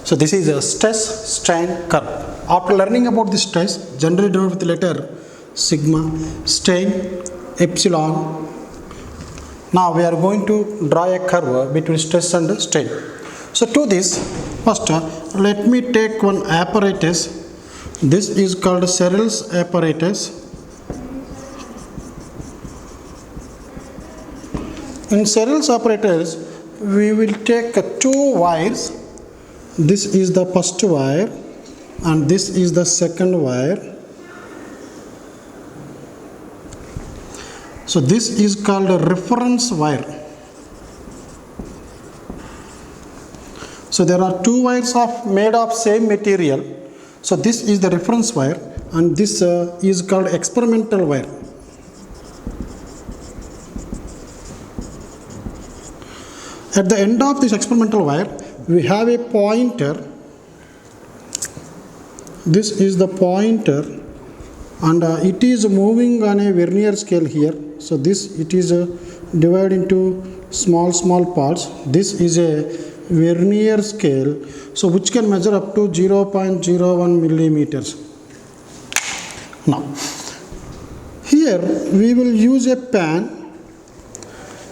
So this is a stress strain curve. After learning about the stress, generally denoted with the letter sigma, strain epsilon. Now we are going to draw a curve between stress and strain. So to this, first let me take one apparatus. This is called Serrel's apparatus. In Serrel's apparatus, we will take two wires. This is the first wire and this is the second wire. So this is called a reference wire. So there are two wires made of same material. So this is the reference wire and this is called experimental wire. At the end of this experimental wire, we have a pointer. This is the pointer and it is moving on a vernier scale here. So this it is divided into small parts. This is a vernier scale, so which can measure up to 0.01 millimeters. Now here we will use a pan.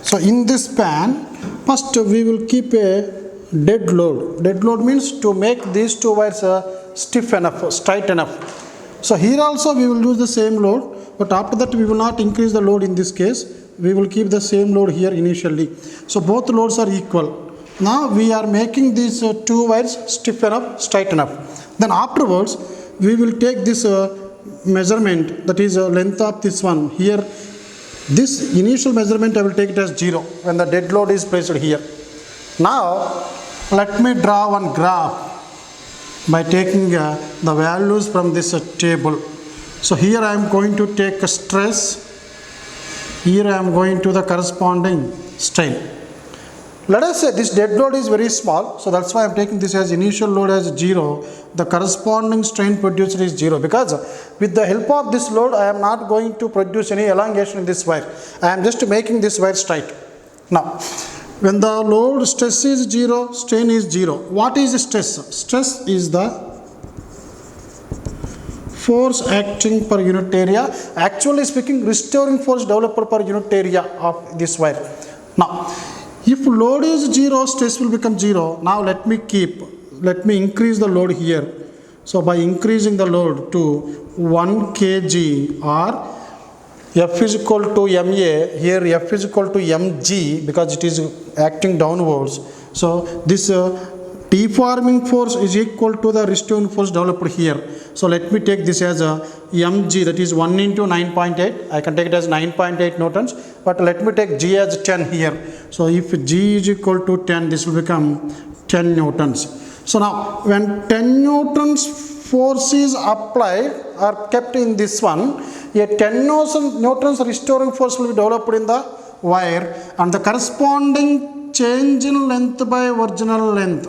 So in this pan, first we will keep a dead load. Dead load means to make these two wires stiff enough, straight enough. So here also we will use the same load, but after that we will not increase the load in this case. We will keep the same load here initially. So both loads are equal. Now we are making these two wires stiff enough, straight enough. Then afterwards we will take this measurement, that is length of this one. Here this initial measurement I will take it as 0 when the dead load is placed here. Now let me draw one graph by taking the values from this table. So here I am going to take a stress. Here I am going to the corresponding strain. Let us say this dead load is very small, so that's why I am taking this as initial load as 0. The corresponding strain produced is 0, because with the help of this load I am not going to produce any elongation in this wire. I am just making this wire straight. Now when the load stress is 0, strain is 0. What is stress? Stress is the force acting per unit area. Actually speaking, restoring force developed per unit area of this wire. Now if load is 0, stress will become 0. Now let me increase the load here. So by increasing the load to 1 kg, or F is equal to MA, here F is equal to mg because it is acting downwards. So this deforming force is equal to the restoring force developed here. So let me take this as a mg, that is 1 into 9.8. I can take it as 9.8 newtons, but let me take g as 10 here. So if g is equal to 10, this will become 10 newtons. So now when 10 newtons force is applied or kept in this one, a 10 newtons restoring force will be developed in the wire and the corresponding change in length by original length.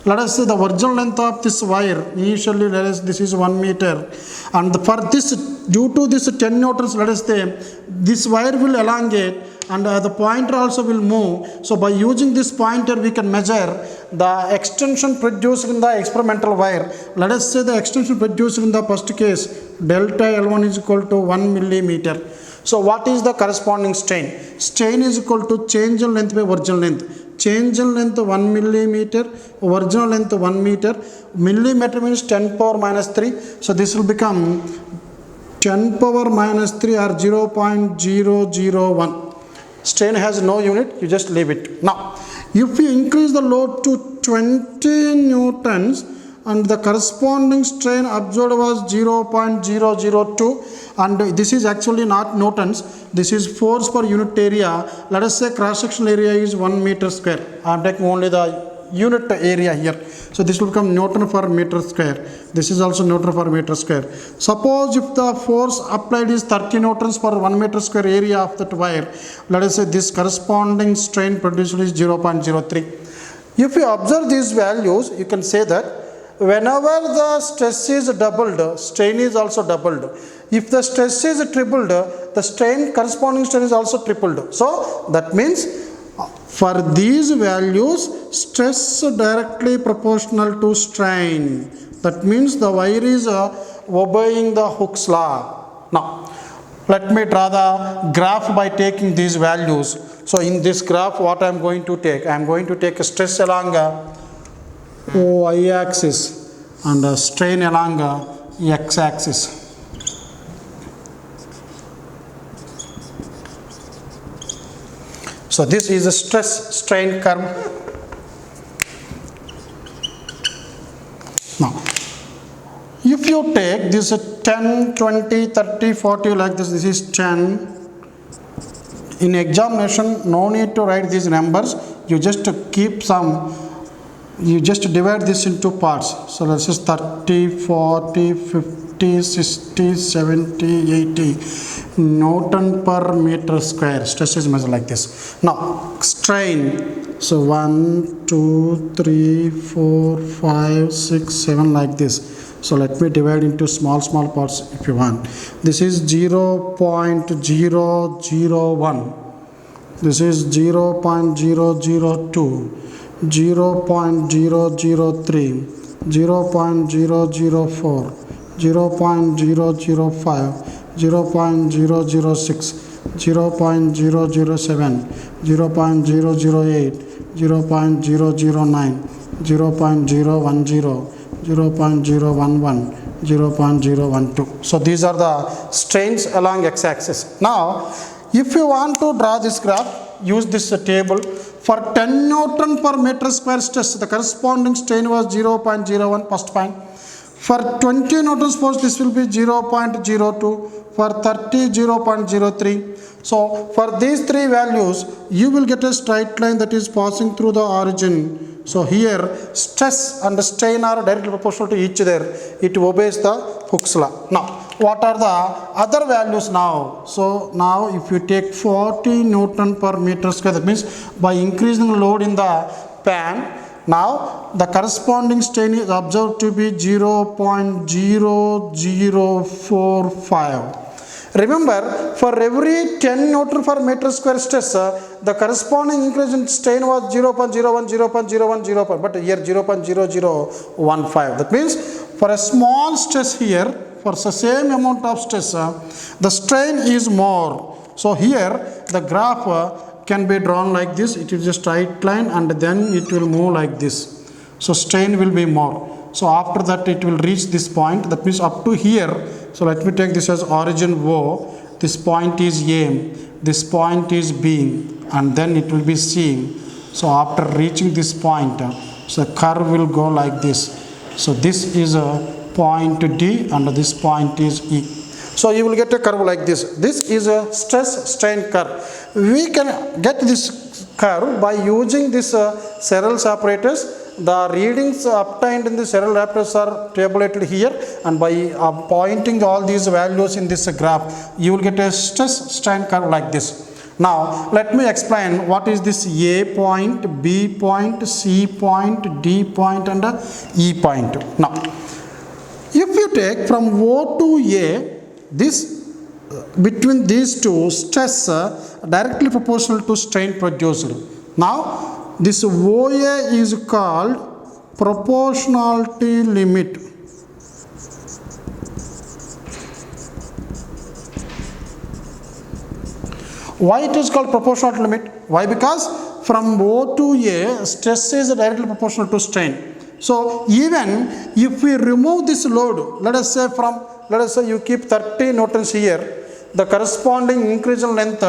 Let us say the original length of this wire, initially let us, this is 1 meter, and for this, due to this 10 newtons, let us say this wire will elongate and the pointer also will move. So by using this pointer we can measure the extension produced in the experimental wire. Let us say the extension produced in the first case, delta L1 is equal to 1 millimeter. So what is the corresponding strain? Strain is equal to change in length by original length. Change in length 1 millimeter, original length 1 meter. Millimeter means 10 power minus 3. So this will become 10 power minus 3 or 0.001. Strain has no unit, you just leave it. Now if we increase the load to 20 newtons and the corresponding strain observed was 0.002, and this is actually not newtons, this is force per unit area. Let us say cross sectional area is 1 meter square. I am taking only the unit area here. So this will become Newton per meter square. This is also Newton per meter square. Suppose if the force applied is 30 newtons per 1 meter square area of that wire, let us say this corresponding strain produced is 0.03. If you observe these values, you can say that whenever the stress is doubled, strain is also doubled. If the stress is tripled, the strain, corresponding strain is also tripled. So that means For these values, stress directly proportional to strain. That means the wire is obeying the Hooke's law. Now, let me draw the graph by taking these values. So, in this graph, what I am going to take? I am going to take a stress along y-axis and a strain along x-axis. So, this is a stress strain curve. Now, if you take this 10, 20, 30, 40 like this is 10. In examination, no need to write these numbers. You just keep some, you just divide this into parts. So, this is 30, 40, 50, 60, 70, 80 Newton per meter square. Stress is measured like this. Now, strain. So, 1, 2, 3, 4, 5, 6, 7 like this. So, let me divide into small parts if you want. This is 0.001. This is 0.002. 0.003, 0.004, 0.005, 0.006, 0.007, 0.008, 0.009, 0.010, 0.011, 0.012. So these are the strains along x-axis. Now, if you want to draw this graph, use this table. For 10 Newton per meter square stress, the corresponding strain was 0.01 first point. For 20 Newtons force, this will be 0.02. For 30, 0.03. So, for these three values, you will get a straight line that is passing through the origin. So, here stress and strain are directly proportional to each other. It obeys the Hooke's law. Now, what are the other values now? So, now if you take 40 Newton per meter square, that means by increasing the load in the pan, now the corresponding strain is observed to be 0.0045. Remember, for every 10 Newton per meter square stress, the corresponding increase in strain was 0.01, 0.01, 0. But here 0.0015. That means for a small stress here, for the same amount of stress, the strain is more. So here the graph can be drawn like this. It is a straight line and then it will move like this. So strain will be more. So after that it will reach this point. That means up to here. So let me take this as origin O. This point is A. This point is B. And then it will be C. So after reaching this point, so the curve will go like this. So this is a point D and this point is E. So you will get a curve like this. This is a stress strain curve. We can get this curve by using this Searles apparatus. The readings obtained in the Searles apparatus are tabulated here, and by pointing all these values in this graph, you will get a stress strain curve like this. Now let me explain what is this A point, B point, C point, D point and E point. Now, if you take from O to A, this between these two stress directly proportional to strain produced. Now this OA is called proportionality limit. Why it is called proportionality limit? Why? Because from O to A, stress is directly proportional to strain. So even if we remove this load, let us say you keep 30 Newtons here, the corresponding increase in length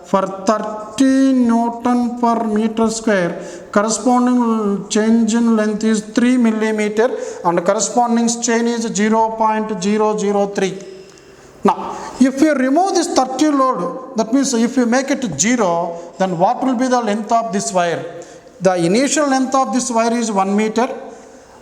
for 30 Newton per meter square, corresponding change in length is 3 millimeter and corresponding strain is 0.003. Now, if you remove this 30 load, that means if you make it 0, then what will be the length of this wire? The initial length of this wire is 1 meter.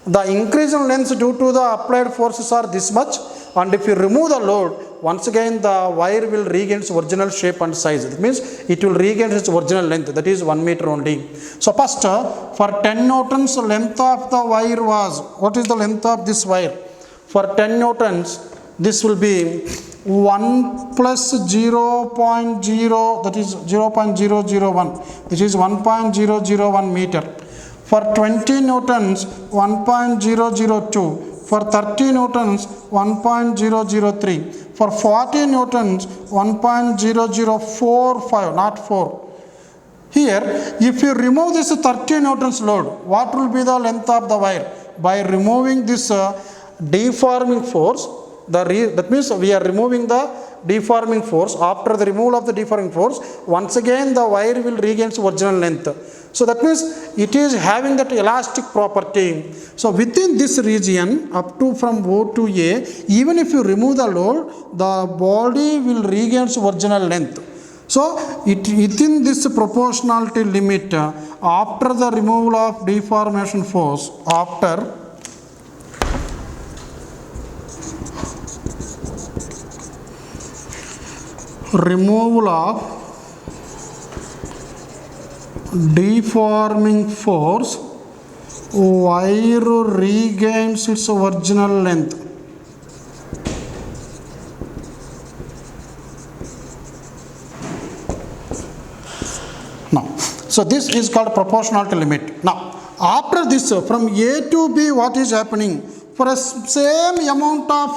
The increase in length due to the applied forces are this much, and if you remove the load, once again the wire will regain its original shape and size. That means it will regain its original length, that is 1 meter only. So first, for 10 Newtons length of the wire was, what is the length of this wire? For 10 Newtons, this will be 1 plus 0.0, that is 0.001, which is 1.001 meter. For 20 newtons, 1.002. For 30 newtons, 1.003. For 40 newtons, 1.0045, not 4. Here, if you remove this 30 newtons load, what will be the length of the wire? By removing this deforming force, that means we are removing the deforming force. After the removal of the deforming force, once again the wire will regain its original length. So that means it is having that elastic property. So within this region, up to from O to A, even if you remove the load, the body will regain its original length. So within this proportionality limit, after the removal of deformation force, after removal of deforming force, wire regains its original length. Now, so this is called proportionality limit. Now, after this, from A to B, what is happening? For a same amount of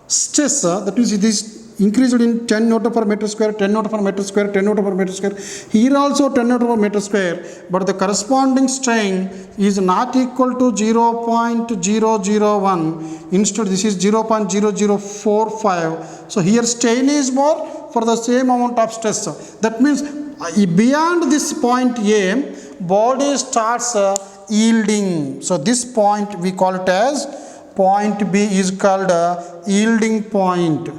stress, that means it is increased in 10 Newton per meter square, 10 Newton per meter square, 10 Newton per meter square. Here also 10 Newton per meter square, but the corresponding strain is not equal to 0.001. Instead, this is 0.0045. So here strain is more for the same amount of stress. That means beyond this point A, body starts yielding. So this point we call it as point B is called yielding point.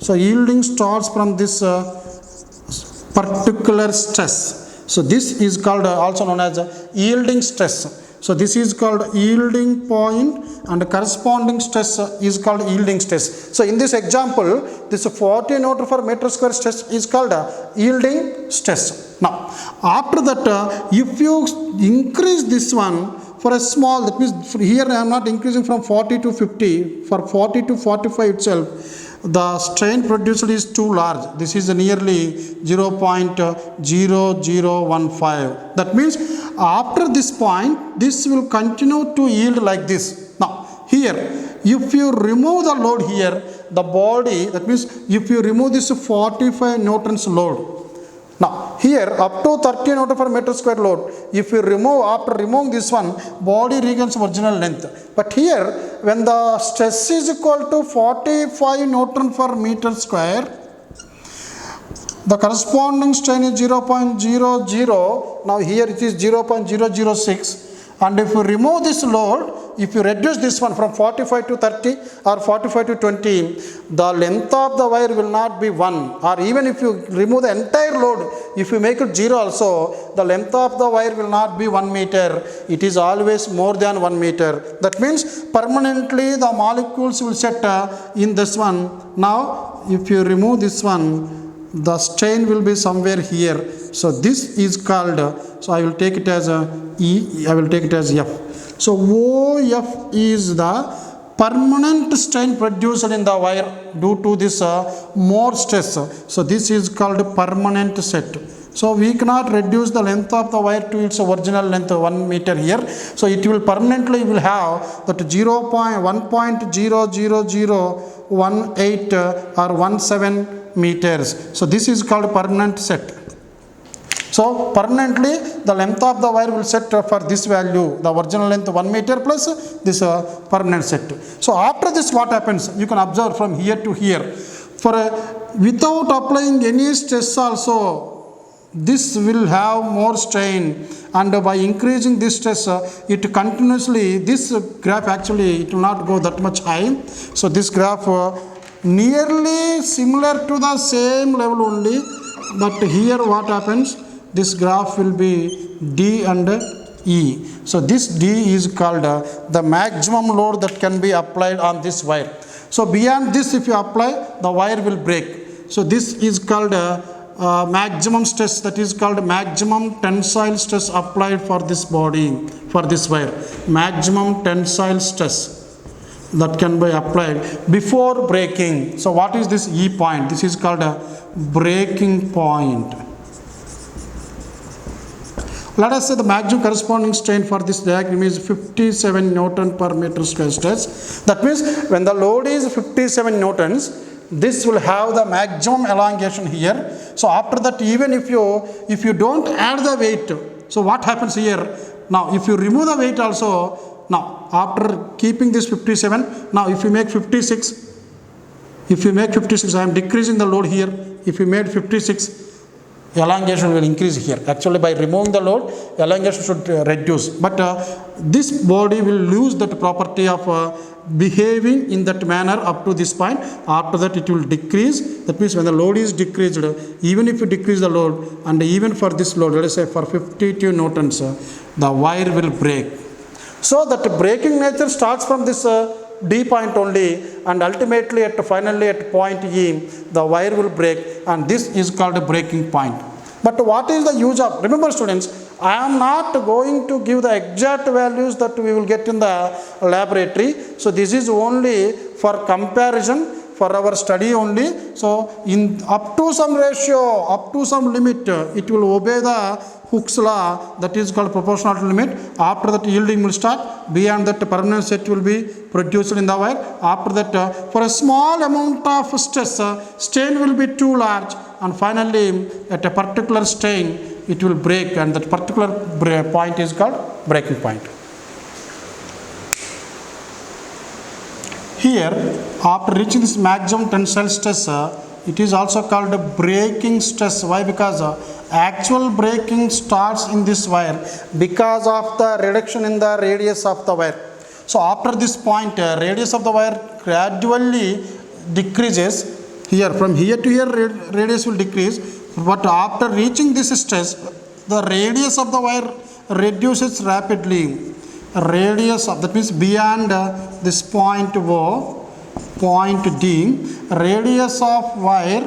So yielding starts from this particular stress. So this is called also known as yielding stress. So this is called yielding point and corresponding stress is called yielding stress. So in this example, this 40 Newton per meter square stress is called yielding stress. Now after that, if you increase this one for a small, that means here I am not increasing from 40 to 50, for 40 to 45 itself, the strain produced is too large. This is nearly 0.0015. That means after this point, this will continue to yield like this. Now here, if you remove the load here, the body, that means if you remove this 45 newtons load, now here up to 30 Newton per meter square load, if you remove, after removing this one, body regains original length. But here when the stress is equal to 45 Newton per meter square, the corresponding strain is 0.00. Now here it is 0.006. And if you remove this load, if you reduce this one from 45 to 30 or 45 to 20, the length of the wire will not be 1. Or even if you remove the entire load, if you make it 0 also, the length of the wire will not be 1 meter. It is always more than 1 meter. That means permanently the molecules will set in this one. Now if you remove this one, the strain will be somewhere here. So this is called, so I will take it as E, I will take it as F. So OF is the permanent strain produced in the wire due to this more stress. So this is called permanent set. So we cannot reduce the length of the wire to its original length 1 meter here. So it will permanently will have that 1.00018 or 17 meters. So this is called permanent set. So permanently the length of the wire will set for this value, the original length 1 meter plus this permanent set. So after this what happens, you can observe from here to here. For without applying any stress also, this will have more strain, and by increasing this stress, it continuously, this graph actually it will not go that much high. So this graph nearly similar to the same level only, but here what happens, this graph will be D and E. So this D is called the maximum load that can be applied on this wire. So beyond this, if you apply, the wire will break. So this is called maximum stress, that is called maximum tensile stress applied for this body, for this wire. Maximum tensile stress. that can be applied before breaking. So what is this E point? This is called a breaking point. Let us say the maximum corresponding strain for this diagram is 57 Newton per meter square stress. That means when the load is 57 Newtons, this will have the maximum elongation here. So after that, even if you don't add the weight, so what happens here? Now if you remove the weight also, now after keeping this 57, now if you make 56, I am decreasing the load here. If you made 56, elongation will increase here. Actually by removing the load, elongation should reduce, but this body will lose that property of behaving in that manner up to this point. After that it will decrease. That means when the load is decreased, even if you decrease the load, and even for this load, let us say for 52 Newtons, the wire will break. So that breaking nature starts from this D point only, and ultimately finally at point E, the wire will break, and this is called a breaking point. But what is the use of? Remember students, I am not going to give the exact values that we will get in the laboratory. So this is only for comparison, for our study only. So in up to some ratio, up to some limit, it will obey the Hooke's law, that is called proportional limit. After that yielding will start. Beyond that permanent set will be produced in the wire. After that for a small amount of stress, strain will be too large, and finally at a particular strain it will break, and that particular point is called breaking point. Here after reaching this maximum tensile stress, it is also called a breaking stress. Why? Because actual breaking starts in this wire because of the reduction in the radius of the wire. So after this point, radius of the wire gradually decreases. Here from here to here radius will decrease, but after reaching this stress, the radius of the wire reduces rapidly. Radius of, that means beyond this point O, point D, radius of wire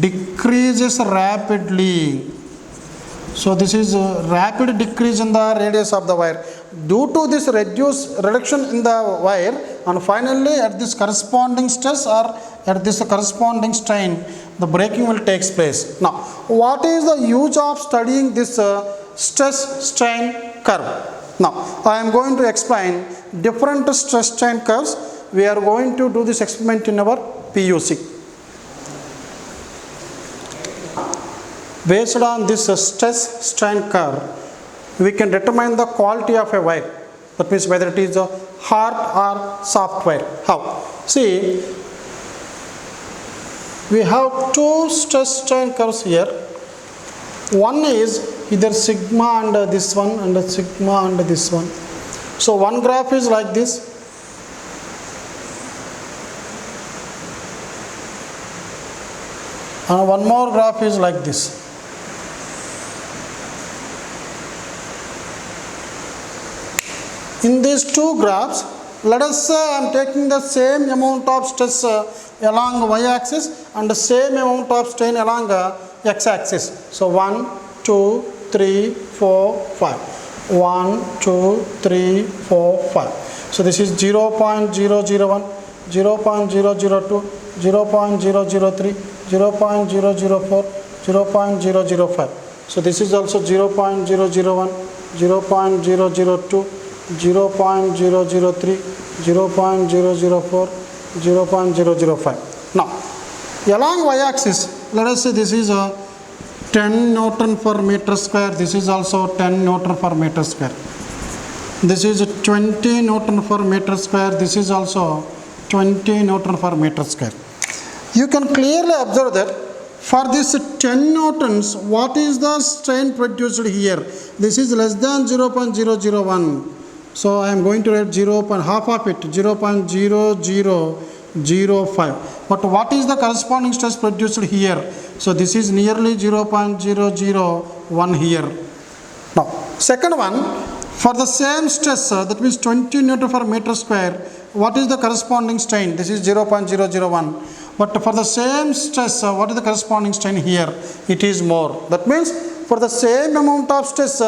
decreases rapidly. So this is a rapid decrease in the radius of the wire due to this reduction in the wire, and finally at this corresponding stress or at this corresponding strain, the breaking will take place. Now what is the use of studying this stress strain curve? Now I am going to explain different stress strain curves. We are going to do this experiment in our PUC. Based on this stress strain curve, we can determine the quality of a wire. That means whether it is a hard or soft wire. How? See, we have two stress strain curves here. One is either sigma and this one, and sigma and this one. So one graph is like this. And one more graph is like this. In these two graphs, let us say I am taking the same amount of stress along y-axis and the same amount of strain along x-axis. So 1, 2, 3, 4, 5. 1, 2, 3, 4, 5. So this is 0.001, 0.002, 0.003, 0.004, 0.005. So this is also 0.001, 0.002, 0.003, 0.004, 0.005. Now, along y-axis, let us say this is a 10 Newton per meter square. This is also 10 Newton per meter square. This is 20 Newton per meter square. This is also 20 Newton per meter square. You can clearly observe that for this 10 Newtons, what is the strain produced here? This is less than 0.001. So I am going to write half of it, 0.0005. But what is the corresponding stress produced here? So this is nearly 0.001 here. Now, second one, for the same stress, that means 20 Newton per meter square, what is the corresponding strain? This is 0.001. But for the same stress, what is the corresponding strain here? It is more. That means for the same amount of stress,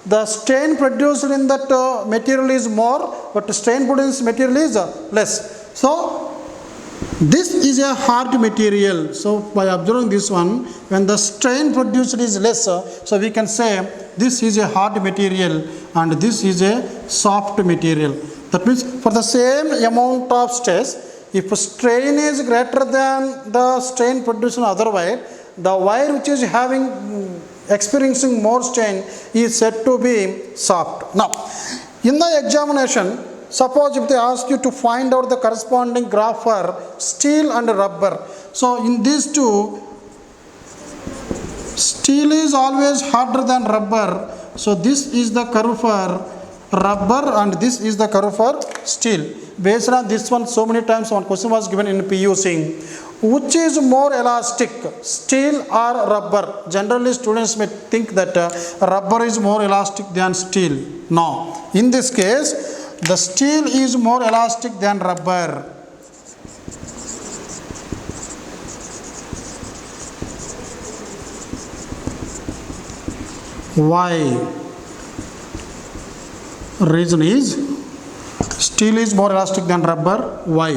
the strain produced in that material is more, but the strain produced in material is less. So this is a hard material. So by observing this one, when the strain produced is less, so we can say this is a hard material and this is a soft material. That means for the same amount of stress, if strain is greater than the strain produced in other wire, the wire which is experiencing more strain is said to be soft. Now, in the examination, suppose if they ask you to find out the corresponding graph for steel and rubber. So in these two, steel is always harder than rubber. So this is the curve for rubber and this is the curve for steel. Based on this one, so many times one question was given in PUC. Which is more elastic, steel or rubber? Generally students may think that rubber is more elastic than steel. No. In this case, the steel is more elastic than rubber. Why? Reason is steel is more elastic than rubber. Why?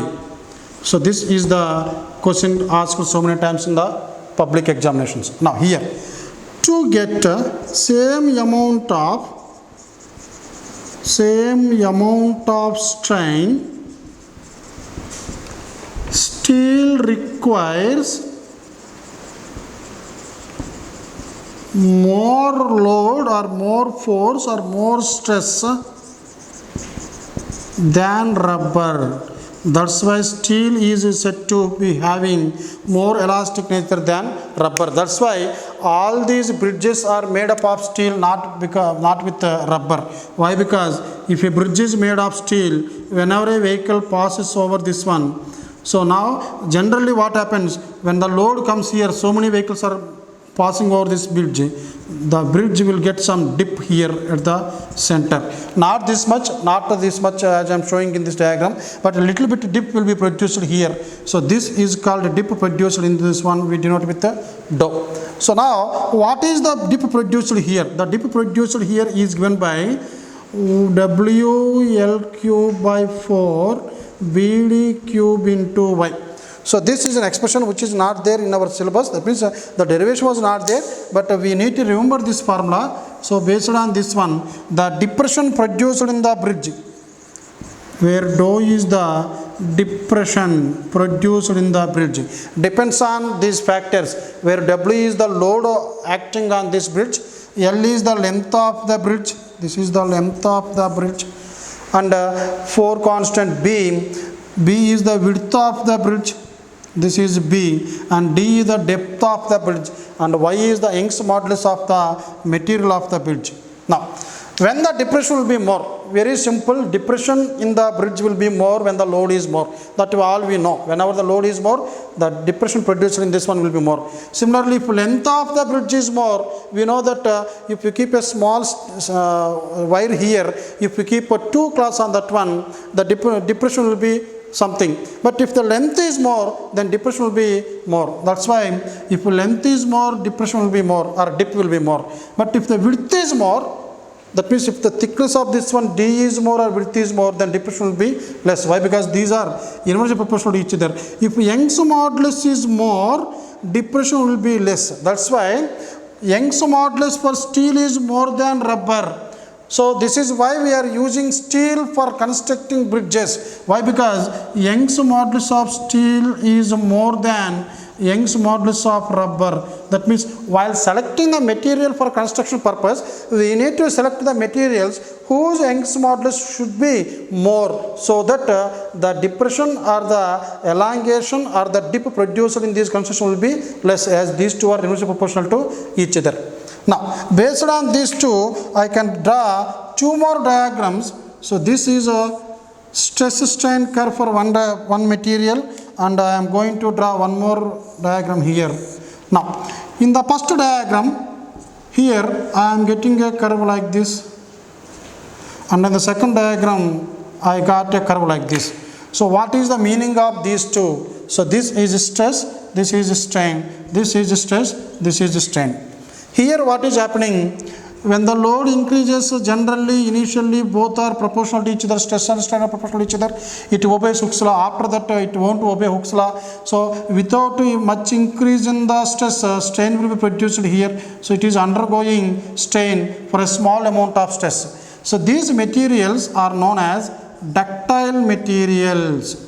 So this is the question asked so many times in the public examinations. Now here, to get same amount of strain, steel requires more load or more force or more stress than rubber. That's why steel is said to be having more elastic nature than rubber. That's why all these bridges are made up of steel, not with rubber. Why? Because if a bridge is made of steel, whenever a vehicle passes over this one, so now generally what happens when the load comes here, so many vehicles are passing over this bridge, the bridge will get some dip here at the center. Not this much as I am showing in this diagram, but a little bit dip will be produced here. So this is called dip produced in this one, we denote with the dou. So now what is the dip produced here? The dip produced here is given by WL cube by 4 BD cube into Y. So this is an expression which is not there in our syllabus. That means the derivation was not there, but we need to remember this formula. So based on this one, the depression produced in the bridge, where dou is the depression produced in the bridge, depends on these factors, where W is the load acting on this bridge, L is the length of the bridge, this is the length of the bridge, and 4 constant B is the width of the bridge, this is B, and D is the depth of the bridge, and Y is the Young's modulus of the material of the bridge. Now, when the depression will be more, very simple, depression in the bridge will be more when the load is more. That all we know. Whenever the load is more, the depression produced in this one will be more. Similarly, if length of the bridge is more, we know that if you keep a small wire here, if you keep 2 cloths on that one, the depression will be something. But if the length is more, then depression will be more. That's why if length is more, depression will be more, or dip will be more. But if the width is more, that means if the thickness of this one D is more or width is more, then depression will be less. Why? Because these are inversely proportional to each other. If Young's modulus is more, depression will be less. That's why Young's modulus for steel is more than rubber. So this is why we are using steel for constructing bridges. Why? Because Young's modulus of steel is more than Young's modulus of rubber. That means while selecting the material for construction purpose, we need to select the materials whose Young's modulus should be more, so that the depression or the elongation or the dip produced in this construction will be less, as these two are inversely proportional to each other. Now, based on these two, I can draw 2 more diagrams. So this is a stress strain curve for one material, and I am going to draw one more diagram here. Now, in the first diagram, here I am getting a curve like this, and in the second diagram, I got a curve like this. So what is the meaning of these two? So this is stress, this is strain, this is stress, this is strain. Here what is happening? when the load increases, generally initially both are proportional to each other, stress and strain are proportional to each other, it obeys Hooke's law. After that it won't obey Hooke's law. So without much increase in the stress, strain will be produced here, so it is undergoing strain for a small amount of stress. So these materials are known as ductile materials.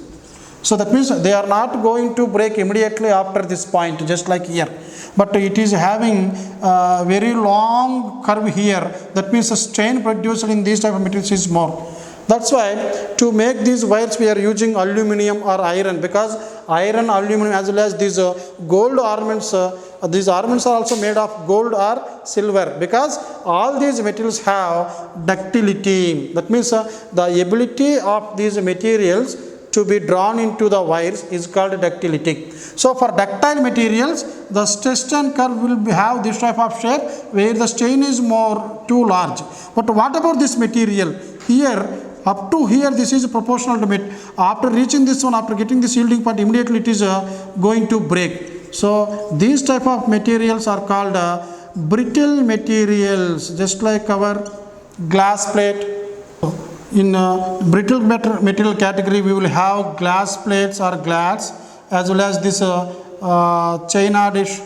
So that means they are not going to break immediately after this point, just like here, but it is having a very long curve here. That means the strain produced in these type of materials is more. That's why to make these wires we are using aluminum or iron, because iron, aluminum as well as these gold ornaments, these ornaments are also made of gold or silver, because all these materials have ductility. That means the ability of these materials to be drawn into the wires is called ductility. So for ductile materials, the stress strain curve will have this type of shape where the strain is more too large. But what about this material? Here up to here this is proportional to it. After reaching this one, after getting this yielding point, immediately it is going to break. So these type of materials are called brittle materials, just like our glass plate. In brittle material category, we will have glass plates or glass, as well as this china dish.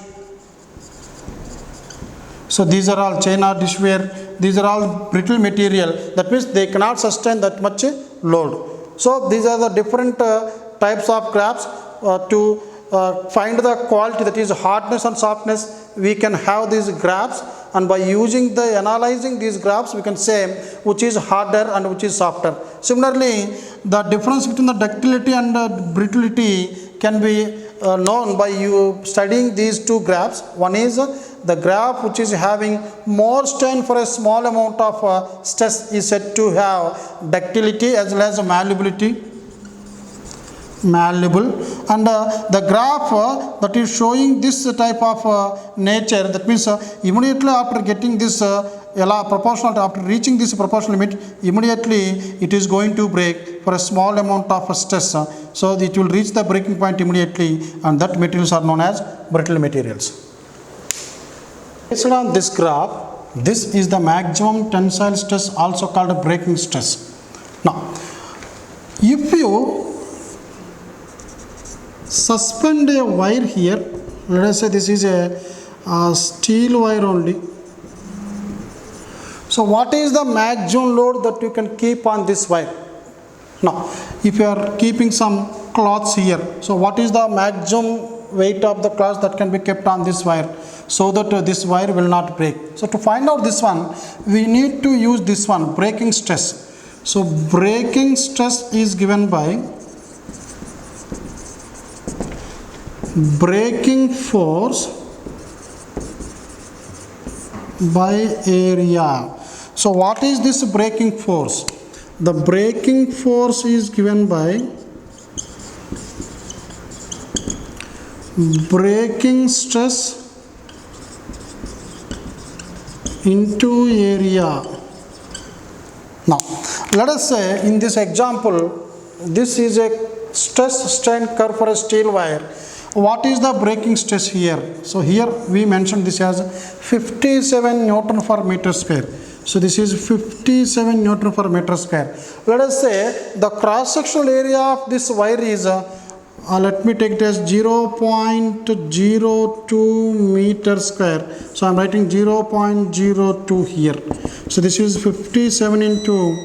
So these are all china dishware. These are all brittle material. That means they cannot sustain that much load. So these are the different types of graphs. To find the quality, that is hardness and softness, we can have these graphs, and by analyzing these graphs we can say which is harder and which is softer. Similarly, the difference between the ductility and brittlity can be known by you studying these two graphs. One is the graph which is having more strain for a small amount of stress is said to have ductility as well as malleability. And the graph that is showing this type of nature, that means immediately after getting this proportional, after reaching this proportional limit, immediately it is going to break for a small amount of stress. So it will reach the breaking point immediately, and that materials are known as brittle materials. Based on this graph, this is the maximum tensile stress, also called breaking stress. Now if you suspend a wire here, let us say this is a steel wire only. So what is the maximum load that you can keep on this wire? Now if you are keeping some cloths here, so what is the maximum weight of the cloth that can be kept on this wire, so that this wire will not break? So to find out this one, we need to use this one, breaking stress. So breaking stress is given by breaking force by area. So what is this breaking force? The breaking force is given by breaking stress into area. Now let us say in this example, this is a stress strain curve for a steel wire. What is the breaking stress here? So here we mentioned this as 57 Newton per meter square. So this is 57 Newton per meter square. Let us say the cross sectional area of this wire is let me take it as 0.02 meter square. So I am writing 0.02 here. So this is 57 into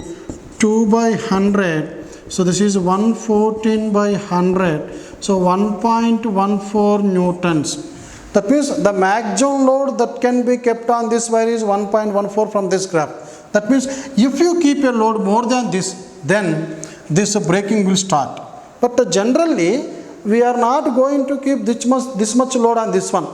2 by 100. So this is 114 by 100. So 1.14 newtons. That means the maximum load that can be kept on this wire is 1.14 from this graph. That means if you keep a load more than this, then this breaking will start. But generally we are not going to keep this much load on this one.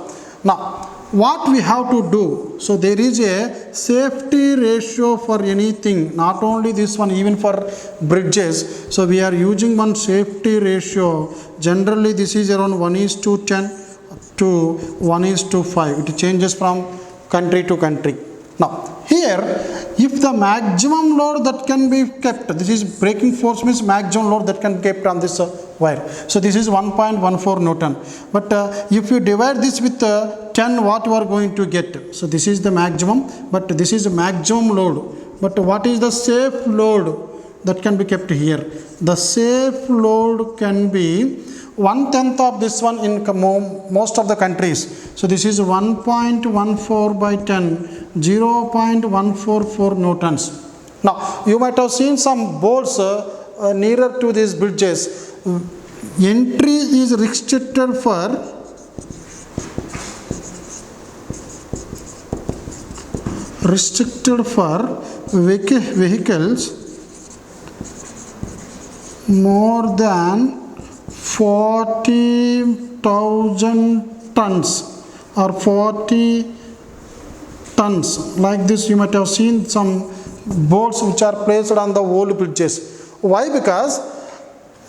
Now what we have to do, so there is a safety ratio for anything, not only this one, even for bridges. So we are using one safety ratio. Generally this is around 1:10 to 1:5. It changes from country to country. Now, here, if the maximum load that can be kept, this is breaking force means maximum load that can be kept on this wire. So, this is 1.14 Newton. But if you divide this with 10, what you are going to get? So, this is the maximum, but this is the maximum load. But what is the safe load that can be kept here? The safe load can be 1/10 of this one in most of the countries. So, this is 1.14 by 10, 0.144 Newtons. Now, you might have seen some boards nearer to these bridges. Entry is restricted for vehicles more than 40,000 tons or 40 tons. Like this, you might have seen some boards which are placed on the old bridges. Why? Because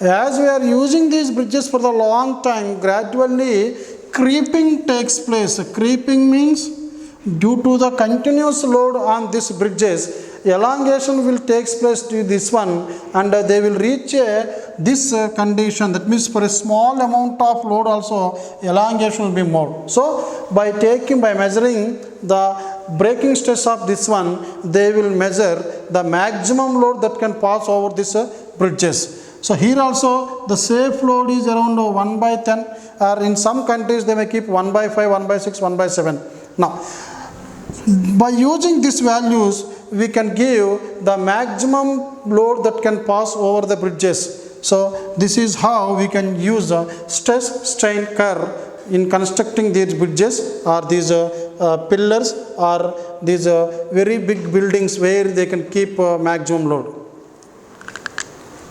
as we are using these bridges for the long time, gradually creeping takes place. Creeping means due to the continuous load on these bridges, elongation will take place to this one, and they will reach this condition. That means for a small amount of load also elongation will be more. So by measuring the breaking stress of this one, they will measure the maximum load that can pass over these bridges. So here also the safe load is around 1/10, or in some countries they may keep 1/5, 1/6, 1/7. Now, by using these values, we can give the maximum load that can pass over the bridges. So this is how we can use a stress strain curve in constructing these bridges or these pillars or these very big buildings where they can keep maximum load.